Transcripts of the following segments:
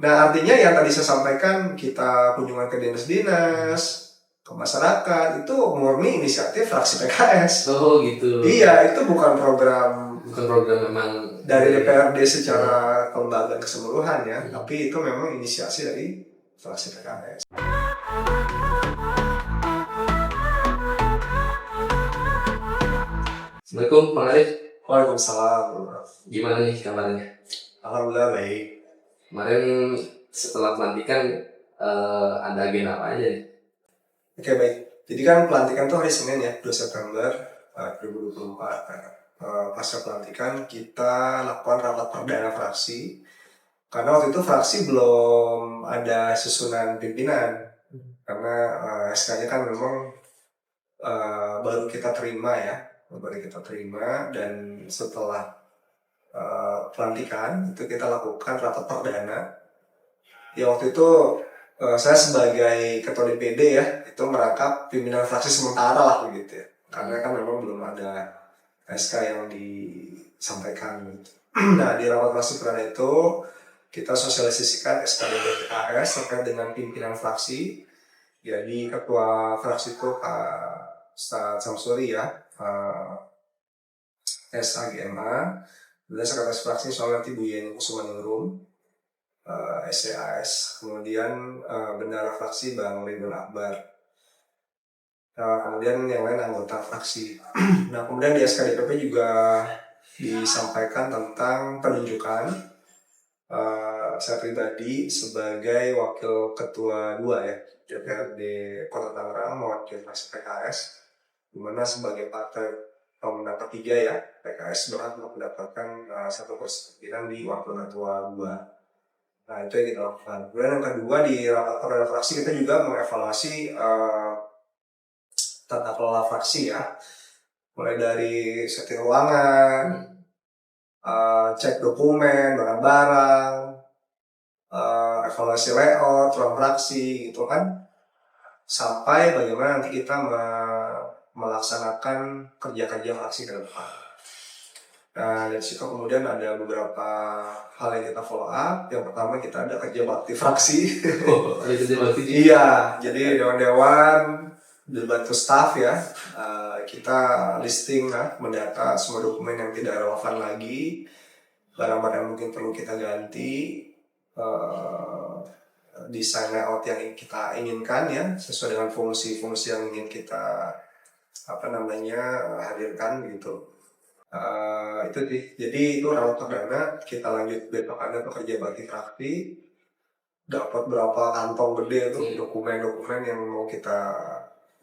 Nah, artinya yang tadi saya sampaikan, kita kunjungan ke dinas-dinas, ke masyarakat, itu murni inisiatif fraksi PKS. Oh gitu. Iya, itu bukan program memang dari DPRD secara kelembagaan keseluruhan ya, tapi itu memang inisiasi dari fraksi PKS. Assalamualaikum Bang Arif. Waalaikumsalam. Gimana nih kabarnya? Alhamdulillah baik. Kemarin setelah pelantikan ada agenda apa aja nih? Oke, baik. Jadi kan pelantikan tuh hari Senin ya, 2 September 2024. Pasca pelantikan kita lakukan rapat perdana fraksi. Karena waktu itu fraksi belum ada susunan pimpinan. Karena SK-nya kan memang baru kita terima ya. Dan setelah pelantikan itu kita lakukan rapat perdana. Ya waktu itu saya sebagai ketua DPD ya, itu merangkap pimpinan fraksi sementara lah begitu ya. Karena kan memang belum ada SK yang disampaikan gitu. Nah, di rapat fraksi perdana itu kita sosialisasikan SKDP PKS terkait dengan pimpinan fraksi. Jadi ketua fraksi itu Pak Ustadz Samsuri ya, SAGMA, dan sekretaris fraksi soal nanti Bu Yeni Kusumaningrum, SCAS, kemudian bendara fraksi Bang Ridwan Akbar, kemudian yang lain anggota fraksi. Nah, kemudian di SKDPP juga disampaikan tentang penunjukan saya pribadi sebagai wakil ketua 2 ya DPRD Kota Tangerang mewakili fraksi PKS, dimana sebagai partai pemenang ketiga ya PKS berhak untuk mendapatkan satu kursi pimpinan di wakil ketua 2. Nah, itu yang kita lakukan. Kemudian yang kedua, di rapat perdana fraksi kita juga mengevaluasi tata kelola fraksi ya, mulai dari setting ruangan, cek dokumen, barang-barang, evaluasi layout, ruang fraksi gitu kan, sampai bagaimana nanti kita melaksanakan kerja-kerja fraksi ke depan. Nah, dari situ kemudian ada beberapa hal yang kita follow up. Yang pertama, kita ada kerja bakti fraksi. Ada kerja bakti? Iya, jadi dewan-dewan dibantu staff ya. Kita listing mendata semua dokumen yang tidak relevan lagi, barang-barang yang mungkin perlu kita ganti, desain layout yang kita inginkan ya, sesuai dengan fungsi-fungsi yang ingin kita hadirkan gitu. Itu sih. Jadi itu rapat perdana, kita lanjut besok ada pekerja bakti fraksi, dapat berapa kantong gede tuh dokumen-dokumen yang mau kita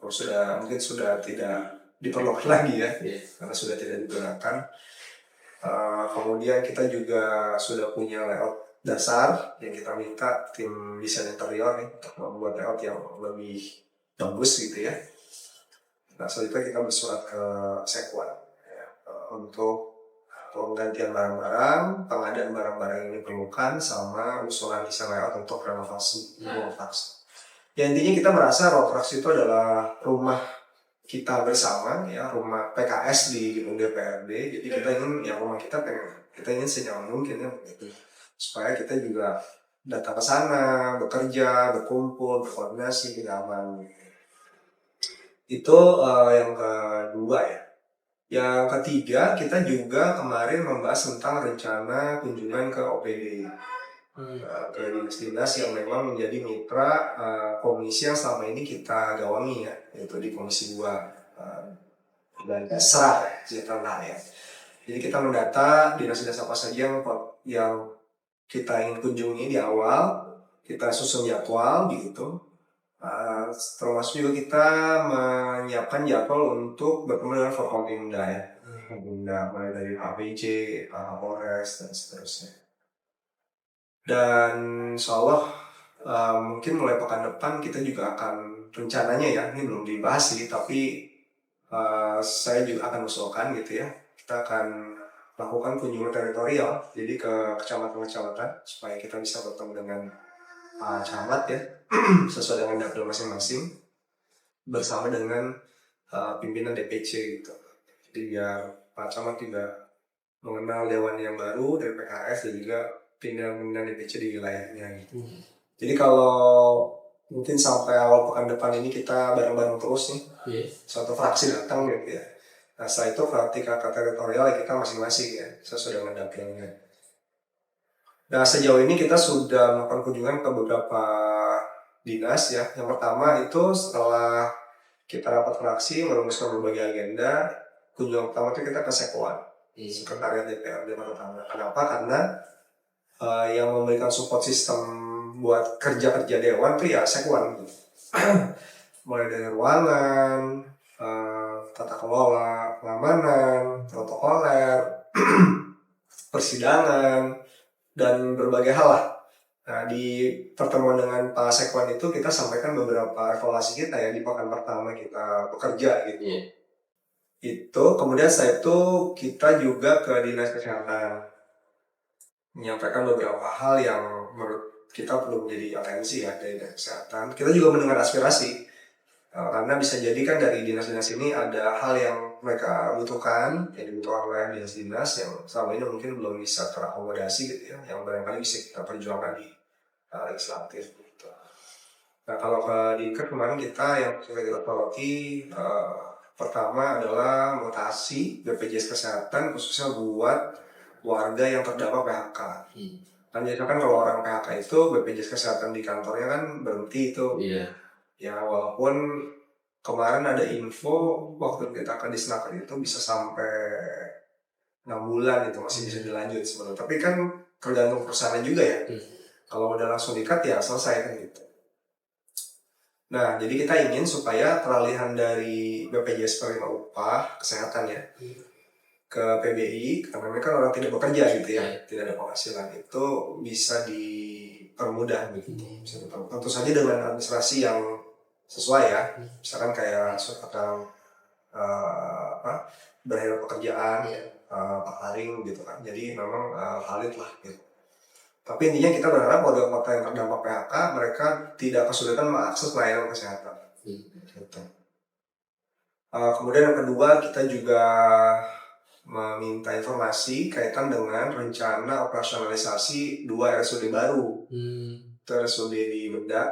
mungkin sudah tidak diperlukan lagi ya, karena sudah tidak digunakan. Kemudian kita juga sudah punya layout dasar yang kita minta tim desain interior nih untuk membuat layout yang lebih bagus gitu ya. Nah, selanjutnya kita bersurat ke Sekwan untuk penggantian barang-barang, pengadaan barang-barang yang diperlukan, sama usulan desain layout untuk renovasi ruang fraksi. Ya, intinya kita merasa ruang fraksi itu adalah rumah kita bersama ya, rumah PKS di gedung DPRD. Jadi kita ingin rumah kita ingin senyaman mungkin ya begitu, supaya kita juga datang ke sana, bekerja, berkumpul, berkoordinasi, nyaman. Itu yang kedua ya. Yang ketiga, kita juga kemarin membahas tentang rencana kunjungan ke OPD, ke dinas-dinas yang memang menjadi mitra komisi yang selama ini kita gawangi ya, yaitu di Komisi 2 dan Serah Sejahtera ya. Jadi kita mendata dinas-dinas apa saja yang kita ingin kunjungi di awal, kita susun jadwal gitu. Termasuk juga kita menyiapkan jadwal untuk bertemu dengan Forkompimda ya, mulai dari APJ, Polres dan seterusnya. Dan insyaallah mungkin mulai pekan depan kita juga akan rencananya ya, ini belum dibahas sih, tapi saya juga akan usulkan gitu ya, kita akan lakukan kunjungan teritorial, jadi ke kecamatan-kecamatan supaya kita bisa bertemu dengan camat ya, sesuai dengan dapil masing-masing, bersama dengan pimpinan DPC gitu. Jadi biar Pak Camat juga mengenal dewan yang baru dari PKS dan juga pindahan DPC di wilayahnya gitu. Jadi kalau mungkin sampai awal pekan depan ini kita bareng-bareng terus nih, suatu fraksi datang gitu ya. Nah setelah itu praktika teritorial kita masing-masing ya, sesuai dengan dapilnya. Nah sejauh ini kita sudah melakukan kunjungan ke beberapa dinas ya. Yang pertama itu setelah kita rapat fraksi merumuskan berbagai agenda, kunjungan pertama itu kita ke Sekwan, Sekretariat DPRD Maluku. Kenapa? Karena yang memberikan support sistem buat kerja-kerja dewan tuh ya Sekwan gitu. Mulai dari ruangan, tata kelola, pengamanan, protokoler, persidangan, dan berbagai hal lah. Nah di pertemuan dengan Pak Sekwan itu kita sampaikan beberapa evaluasi kita ya di pekan pertama kita bekerja gitu. Itu kemudian setelah itu kita juga ke Dinas Kesehatan menyampaikan beberapa hal yang menurut kita perlu menjadi atensi ya dari Dinas Kesehatan. Kita juga mendengar aspirasi karena bisa jadi kan dari dinas-dinas ini ada hal yang mereka butuhkan, yang dibutuhkan oleh dinas-dinas yang selama ini mungkin belum bisa terakomodasi gitu ya, yang barangkali bisa kita perjuangkan di legislatif gitu. Nah kalau ke Dinker kemarin kita yang sudah kita soroti pertama adalah mutasi BPJS Kesehatan khususnya buat warga yang terdampak PHK. Kan biasanya kan kalau orang PHK itu BPJS Kesehatan di kantornya kan berhenti itu. Ya walaupun kemarin ada info waktu kita ke Disnaker itu bisa sampai 6 bulan itu masih bisa dilanjut sebenarnya. Tapi kan tergantung perusahaan juga ya. Kalau udah langsung di-cut ya selesai kan gitu. Nah jadi kita ingin supaya peralihan dari BPJS penerima upah kesehatan ya ke PBI, karena mereka kan orang tidak bekerja gitu ya, tidak ada penghasilan, itu bisa dipermudah gitu. Tentu saja dengan administrasi yang sesuai ya, misalkan kayak surat berakhir pekerjaan, Pak Haring gitu kan, jadi memang valid lah gitu. Tapi intinya kita berharap warga kota yang terdampak PHK mereka tidak kesulitan mengakses layanan kesehatan. Gitu. Kemudian yang kedua kita juga meminta informasi kaitan dengan rencana operasionalisasi 2 RSUD baru. Itu RSUD di Bedak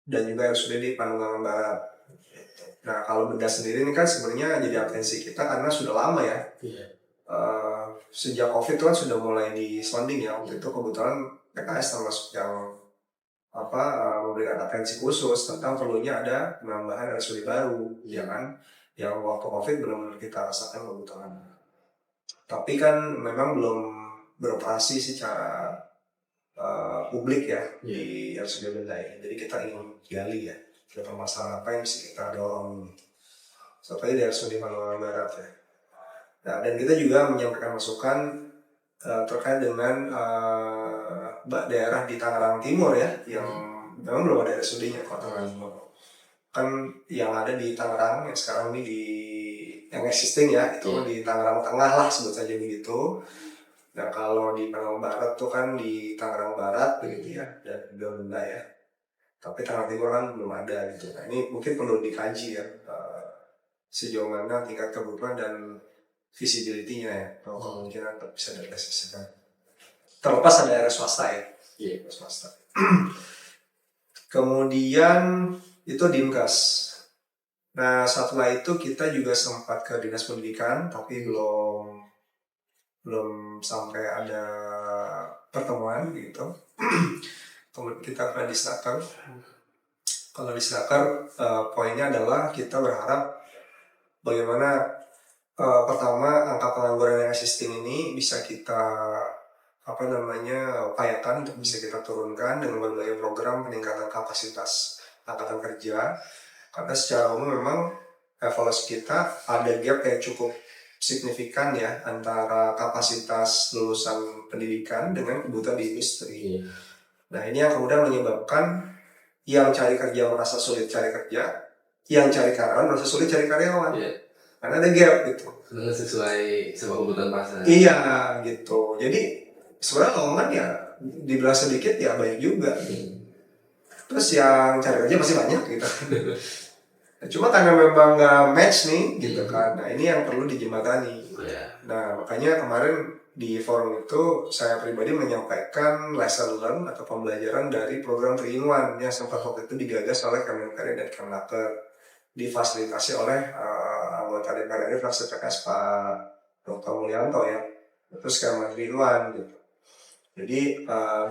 dan juga RSUD di Panungangan Barat. Nah kalau Bedak sendiri ini kan sebenarnya jadi atensi kita karena sudah lama ya. Sejak COVID kan sudah mulai disonding ya. Waktu itu kebetulan PKS termasuk yang memberikan atensi khusus tentang perlunya ada penambahan RSUD baru, ya kan? Yang waktu COVID benar-benar kita rasakan kebutuhan. Tapi kan memang belum beroperasi secara publik ya di RSUD Bendai. Jadi kita ingin gali ya, ada permasalahan apa yang bisa kita dorong. Contohnya di RSUD Panungangan Barat ya. Nah, dan kita juga menyampaikan masukan terkait dengan daerah di Tangerang Timur ya, yang memang belum ada RSUD-nya Kota Tangerang Timur. Kan yang ada di Tangerang yang sekarang ini yang existing ya, itu di Tangerang Tengah lah sebut saja begitu. Nah kalau di Pangandaran Barat tuh kan di Tangerang Barat begitu ya, dan Benda ya. Tapi Tangerang Timur kan belum ada gitu. Nah ini mungkin perlu dikaji ya, sejauh mana tingkat kebutuhan dan visibility-nya ya, kalau kemungkinan bisa direalisasikan. Terlepas ada area swasta ya, swasta. Kemudian itu Dinkes. Nah setelah itu kita juga sempat ke Dinas Pendidikan, tapi belum sampai ada pertemuan gitu. Kemudian kita ke Disnaker. Kalau Disnaker poinnya adalah kita berharap bagaimana pertama angka pengangguran yang existing ini bisa kita upayakan untuk bisa kita turunkan dengan berbagai program peningkatan kapasitas angkatan kerja. Karena secara umum memang evaluasi kita ada gap yang cukup signifikan ya antara kapasitas lulusan pendidikan dengan kebutuhan di industri. Nah ini yang kemudian menyebabkan yang cari kerja merasa sulit cari kerja, yang cari karyawan merasa sulit cari karyawan. Karena ada gap gitu. Karena sesuai sama kebutuhan pasar. Iya gitu. Jadi sebenarnya lowongan ya dibilang sedikit ya banyak juga. Terus yang cari kerja masih banyak gitu. Cuma karena memang nggak match nih gitu kan. Nah ini yang perlu dijembatani. Nah makanya kemarin di forum itu saya pribadi menyampaikan lesson learn atau pembelajaran dari program 3-in-1 yang sempat waktu itu digagas oleh Kemenkarya dan Kemenaker, difasilitasi oleh anggota DPR RI fraksi PKS Pak Dr. Mulyanto ya, terus Kemen 3-in-1 gitu. Jadi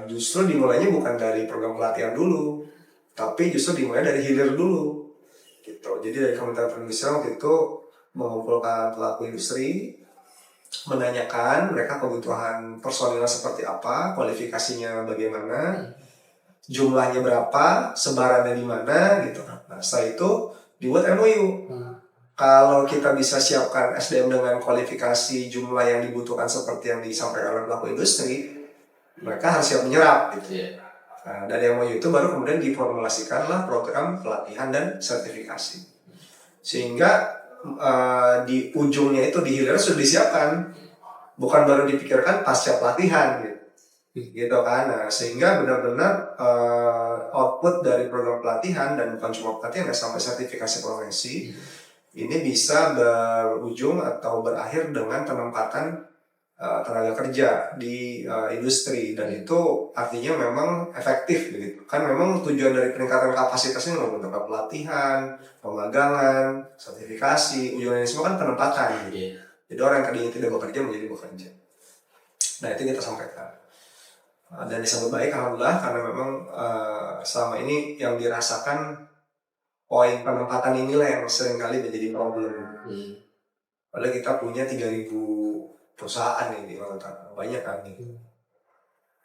justru dimulainya bukan dari program pelatihan dulu, tapi justru dimulai dari hilir dulu gitu. Jadi dari Kementerian Perindustrian waktu itu mengumpulkan pelaku industri, menanyakan mereka kebutuhan personilnya seperti apa, kualifikasinya bagaimana, jumlahnya berapa, sebarannya di mana gitu. Nah, setelah itu dibuat MOU. Kalau kita bisa siapkan SDM dengan kualifikasi jumlah yang dibutuhkan seperti yang disampaikan oleh pelaku industri, mereka harus siap menyerap gitu. Nah, dari MOU itu baru kemudian diformulasikanlah program pelatihan dan sertifikasi. Sehingga di ujungnya itu di hilir sudah disiapkan, bukan baru dipikirkan pasca pelatihan gitu kan. Nah, sehingga benar-benar output dari program pelatihan dan bukan cuma pelatihan ya, sampai sertifikasi profesi ini bisa berujung atau berakhir dengan penempatan tenaga kerja di industri, dan itu artinya memang efektif begitu kan. Memang tujuan dari peningkatan kapasitas ini untuk pelatihan, pemagangan, sertifikasi, ujungnya semua kan penempatan gitu. Jadi orang yang tadinya tidak bekerja menjadi bekerja. Nah, itu kita sampaikan dan disambut baik alhamdulillah, karena memang selama ini yang dirasakan poin penempatan inilah yang seringkali menjadi problem. Padahal kita punya 3.000 perusahaan nih di Kalimantan, banyak kan nih.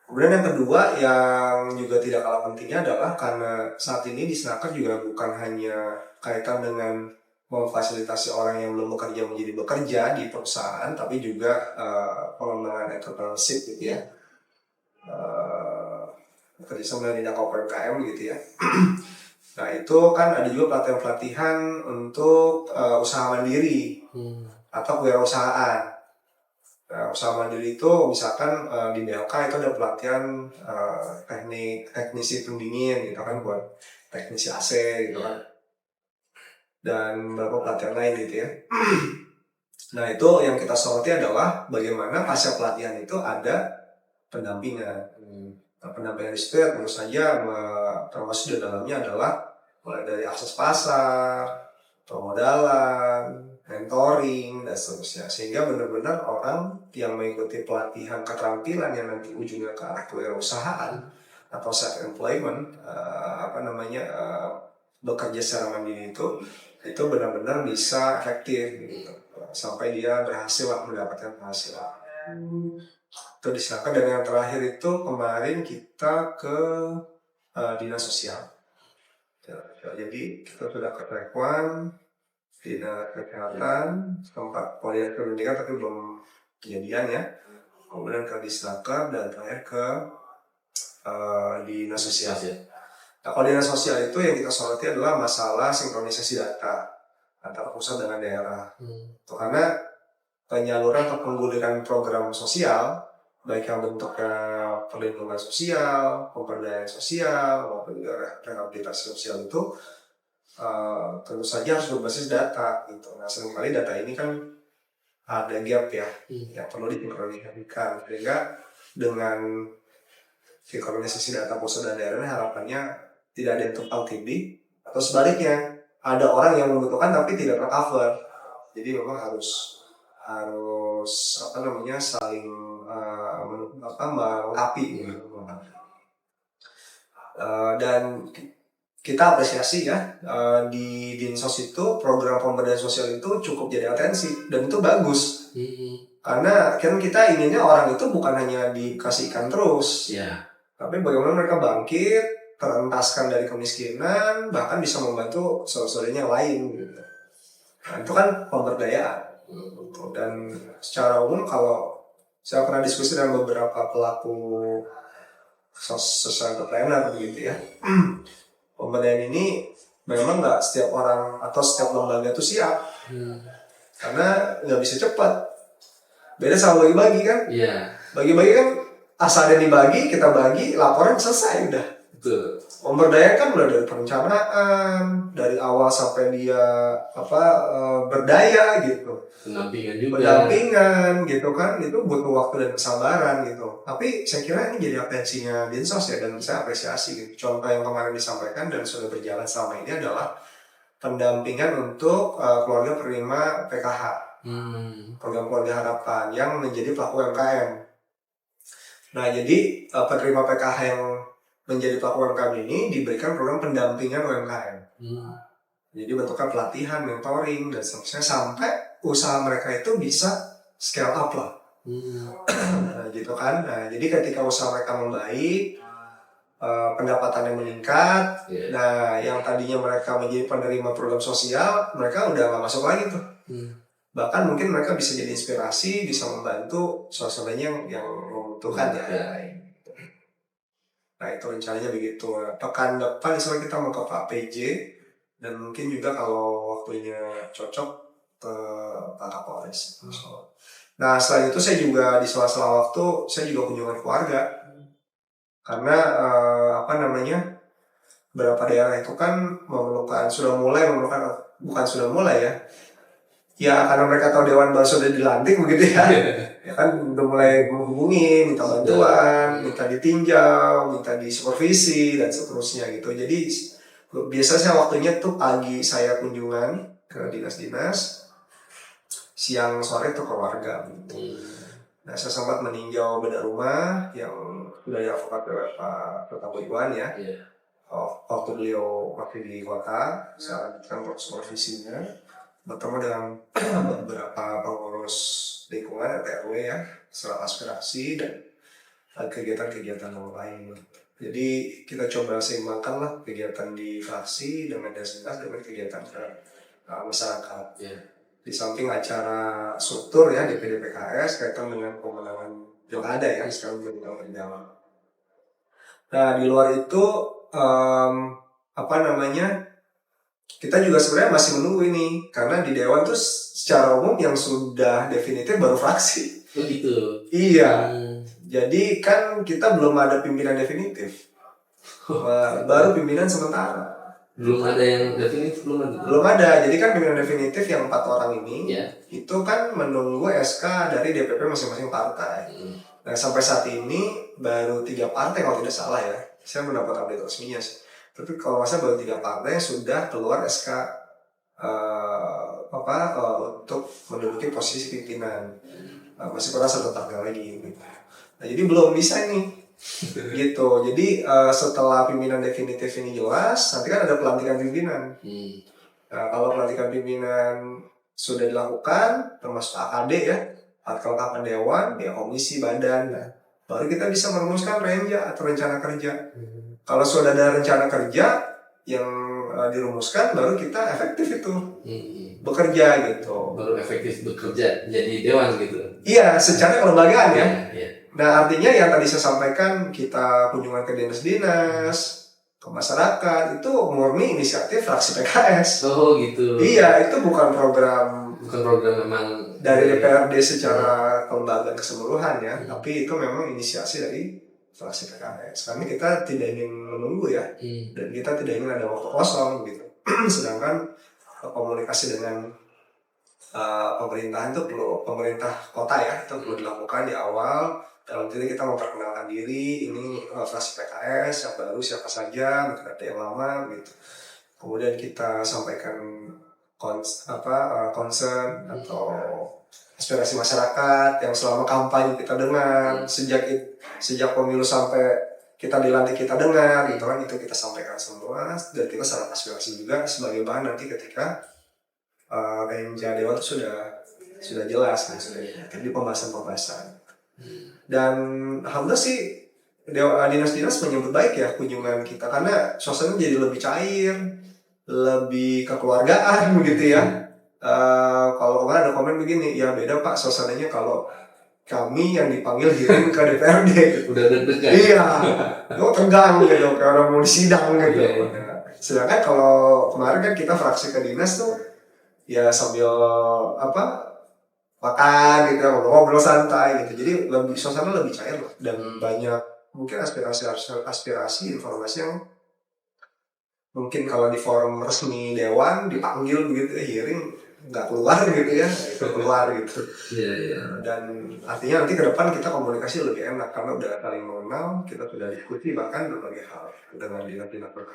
Kemudian yang kedua yang juga tidak kalah pentingnya adalah karena saat ini di Snaker juga bukan hanya kaitan dengan memfasilitasi orang yang belum bekerja menjadi bekerja di perusahaan, tapi juga pengembangan entrepreneurship gitu ya, kerjasama dengan UMKM gitu ya. Nah, itu kan ada juga pelatihan-pelatihan untuk usaha mandiri atau kewirausahaan. Nah, usaha mandiri itu misalkan di BLK itu ada pelatihan teknisi pendingin gitu kan, buat teknisi AC gitu kan, dan beberapa pelatihan lain gitu ya. Nah, itu yang kita soroti adalah bagaimana pasca pelatihan itu ada pendampingan. Nah, pendampingan itu ya tentu saja termasuk di dalamnya adalah mulai dari akses pasar, permodalan, mentoring, dan seterusnya. Sehingga benar-benar orang yang mengikuti pelatihan keterampilan yang nanti ujungnya ke arah kewirausahaan atau self-employment, bekerja secara mandiri itu benar-benar bisa efektif gitu, sampai dia berhasil mendapatkan penghasilan. Itu disilakan. Dan yang terakhir itu kemarin kita ke dinas sosial. Jadi kita sudah ke Rekwan, dinas kesehatan, tempat kuliah pendidikan tapi belum kejadian ya. Kemudian ke Disnaker dan terakhir ke dinas sosial. Nah, kalau dinas sosial itu yang kita soroti adalah masalah sinkronisasi data antara pusat dengan daerah. Itu karena penyaluran atau pengguliran program sosial, baik yang bentuknya perlindungan sosial, pemberdayaan sosial, maupun juga rehabilitasi sosial itu tentu saja harus berbasis data gitu. Nah, seringkali data ini kan ada gap ya, yang perlu disinkronisasikan, sehingga dengan sinkronisasi data pusat dan daerah harapannya tidak ada yang tumpang tindih, atau sebaliknya ada orang yang membutuhkan tapi tidak tercover. Jadi memang harus saling melengkapi gitu. Dan kita apresiasi ya, di Dinsos itu program pemberdayaan sosial itu cukup jadi atensi, dan itu bagus. Karena kan kita inginnya orang itu bukan hanya dikasih ikan terus, tapi bagaimana mereka bangkit, terentaskan dari kemiskinan, bahkan bisa membantu saudara-saudaranya yang lain gitu. Nah, itu kan pemberdayaan. Dan secara umum kalau saya pernah diskusi dengan beberapa pelaku social entrepreneur begitu ya, pemberdayaan ini memang nggak setiap orang atau setiap lembaga itu siap, karena nggak bisa cepat. Beda sama bagi-bagi kan. Bagi-bagi kan asal ada dibagi, kita bagi, laporan selesai udah. Betul. Pemberdayaan kan mulai dari perencanaan, dari awal sampai dia berdaya gitu. Pendampingan juga. Pendampingan gitu kan, itu butuh waktu dan kesabaran gitu. Tapi saya kira ini jadi atensinya Dinsos ya, dan saya apresiasi gitu. Contoh yang kemarin disampaikan dan sudah berjalan selama ini adalah pendampingan untuk keluarga penerima PKH, program keluarga harapan yang menjadi pelaku UMKM. Nah, jadi penerima PKH yang menjadi pelaku UMKM ini diberikan program pendampingan UMKM. Jadi bentuknya pelatihan, mentoring, dan seterusnya sampai usaha mereka itu bisa scale up lah. Nah, gitu kan. Nah, jadi ketika usaha mereka membaik, pendapatannya meningkat. Nah, yang tadinya mereka menjadi penerima program sosial, mereka udah nggak masuk lagi tuh. Bahkan mungkin mereka bisa jadi inspirasi, bisa membantu saudaranya yang membutuhkan ya. Nah, itu rencananya begitu. Pekan depan misalnya kita mau ke Pak PJ, dan mungkin juga kalau waktunya cocok ke Pak Kapolres. Nah, selain itu saya juga di sela-sela waktu saya juga kunjungan keluarga. Karena beberapa daerah itu kan karena mereka tahu Dewan baru sudah dilantik begitu ya. Ya kan udah mulai menghubungi, minta bantuan, minta ditinjau, minta disupervisi dan seterusnya gitu. Jadi biasanya waktunya tuh pagi saya kunjungan ke dinas-dinas, siang sore tuh ke warga gitu. Nah, saya sempat meninjau bedah rumah yang sudah diadvokat oleh Pak Kota Iwan ya. Waktu beliau masih di kota, saya lanjutkan proses supervisinya, bertemu dengan beberapa pengurus lingkungan RW ya, setelah aspirasi dan kegiatan-kegiatan yang lain. Jadi kita coba seimbangkan lah kegiatan di fraksi dengan dinas dengan kegiatan ke masyarakat. Di samping acara struktur ya DPD PKS kaitan dengan pemenangan pilkada ya sekarang belum berjalan. Nah, di luar itu kita juga sebenarnya masih menunggu ini karena di Dewan tuh secara umum yang sudah definitif baru fraksi. Begitu. Iya. Jadi kan kita belum ada pimpinan definitif. Baru pimpinan sementara. Belum ada yang definitif, belum ada. Jadi kan pimpinan definitif yang 4 orang ini itu kan menunggu SK dari DPP masing-masing partai. Nah, sampai saat ini baru 3 partai kalau tidak salah ya. Saya mendapat update resminya sih. Tapi kalau saya baru 3 partai yang sudah keluar SK untuk menduduki posisi pimpinan. Masih kurang 1 tanggal lagi gitu. Nah, jadi belum bisa nih gitu. Jadi setelah pimpinan definitif ini jelas, nanti kan ada pelantikan pimpinan. Nah, kalau pelantikan pimpinan sudah dilakukan, termasuk AKD ya, kelengkapan dewan, ya komisi, badan, nah, baru kita bisa merumuskan renja atau rencana kerja. Kalau sudah ada rencana kerja yang dirumuskan, baru kita efektif itu bekerja gitu. Baru efektif bekerja jadi dewan gitu. Iya, secara kelembagaan ya. Nah, artinya yang tadi saya sampaikan, kita kunjungan ke dinas-dinas, ke masyarakat, itu murni inisiatif fraksi PKS. Oh gitu. Iya, itu bukan program memang dari DPRD secara kelembagaan keseluruhan ya, tapi itu memang inisiasi dari fraksi PKS. Karena kita tidak ingin menunggu ya, dan kita tidak ingin ada waktu kosong gitu. Sedangkan komunikasi dengan pemerintahan itu pemerintah kota ya, itu perlu dilakukan di awal. Dalam diri kita memperkenalkan diri, ini fraksi PKS yang baru siapa saja, mungkin ada yang lama gitu. Kemudian kita sampaikan concern atau aspirasi masyarakat yang selama kampanye kita dengar, sejak pemilu sampai kita dilantik kita dengar gitu kan, itu kita sampaikan semua, dan kita sangat aspirasi juga sebagai bahan nanti ketika renja dewan itu sudah jelas kan, sudah di pembahasan. Dan alhamdulillah sih dinas-dinas menyambut baik ya kunjungan kita, karena suasana jadi lebih cair, lebih kekeluargaan begitu ya. Kalau kemarin ada komen begini, ya beda Pak suasananya kalau kami yang dipanggil kirim ke DPRD. Udah deg-degan. Iya, kok tegang gitu, kayak orang mau disidang gitu. Nah, sedangkan kalau kemarin kan kita fraksi ke dinas tuh ya sambil makan gitu, ngobrol santai gitu. Jadi suasana lebih cair lah, dan banyak mungkin aspirasi informasi yang mungkin kalau di forum resmi dewan dipanggil begitu hearing nggak keluar gitu ya, itu keluar gitu. Iya, iya. Dan artinya nanti ke depan kita komunikasi lebih enak karena udah saling mengenal, kita sudah diskusi bahkan berbagai hal dengan dinas-dinas